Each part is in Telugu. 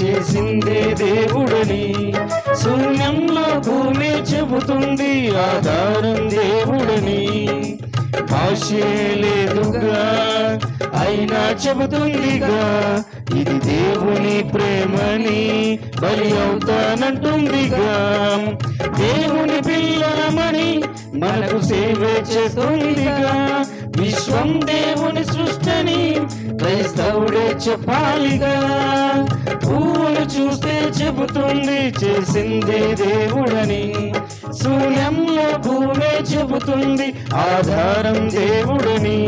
చేసిందే దేవుడని శూన్యంలో భూమి చెబుతుంది ఆధారం దేవుడని. భాషే లేదుగా అయినా చెబుతుందిగా ఇది దేవుని ప్రేమని బలి అవుతానంటుందిగా. దేవుని పిల్లలమని మనకు సేవ చేస్తుందిగా. విశ్వం దేవుని సృష్టిని క్రైస్తవుడే చెప్పాలిగా. పువ్వును చూస్తే చెబుతుంది చేసింది దేవుడని శూన్యంలో భూమే చెబుతుంది ఆధారం దేవుడని.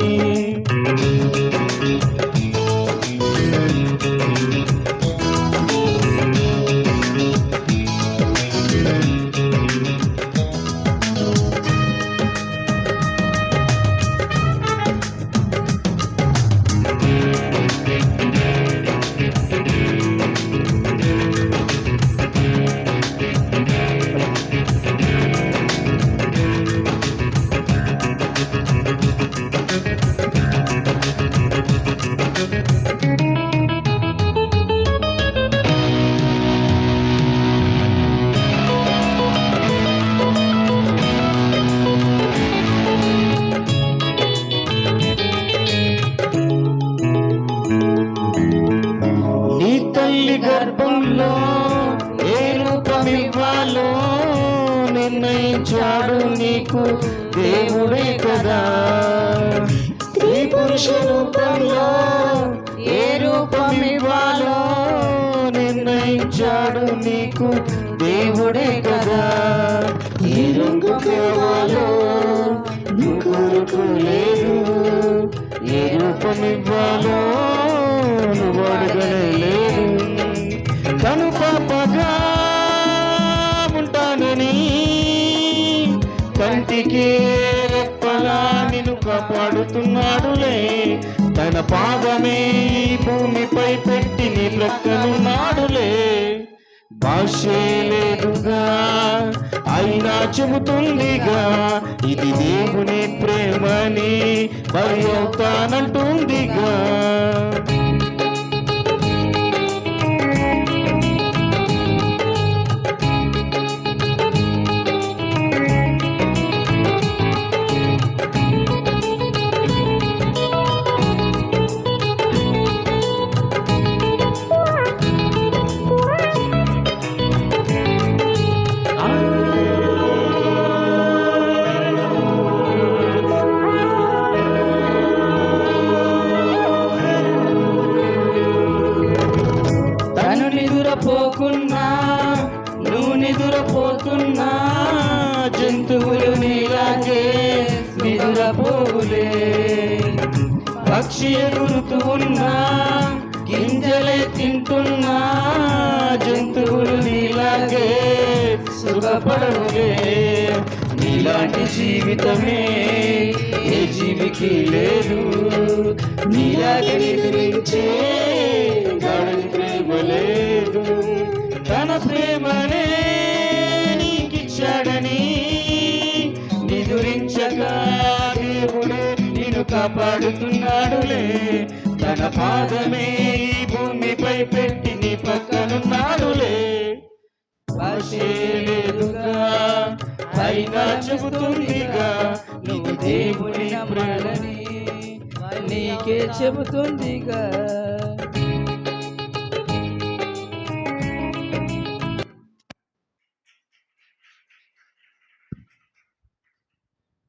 తల్లి గర్భంలో ఏ రూపమివ్వాలో నిర్ణయించాడు నీకు దేవుడే కదా. స్త్రీ పురుష రూపంలో ఏ రూపమివ్వాలో నిర్ణయించాడు నీకు దేవుడే కదా. ఏ రంగు కావాలో నువ్వు కోరుకోలేదు, ఏ రూపమివ్వాలో నువ్వు అడగలేదు. తను పాపగా ఉంటానని కంటికి రెప్పలా నిన్ను కాపాడుతున్నాడులే. తన పాదమే భూమిపై పెట్టి నీ ప్రక్కనున్నాడులే. భాషే లేదుగా అయినా చెబుతుందిగా ఇది దేవుని ప్రేమని బలి అవుతానంటుందిగా. నిదురపోకున్నా నువ్వు నిదురపోతున్నా జంతువులు నీలాగే నిదురపోవులే. పక్షి ఎగురుతూ ఉన్నా గింజలే తింటున్నా జంతువులు నీలాగే సుఖపడవులే. నీలాంటి జీవితమే ఏ జీవికి లేదు, నీలాగే నిద్రించే గాఢని ప్రేమ లేదు. తన ప్రేమనే నీకిచ్చాడని నిదురించగా దేవుడే నిన్ను కాపాడుతున్నాడులే. తన పాదమే ఈ భూమిపై పెట్టి నీ పక్కనున్నాడులే. భాషే లేదుగా అయినా చెబుతుందిగా నువ్వు దేవుని ప్రేమని నీకే చెబుతుందిగా.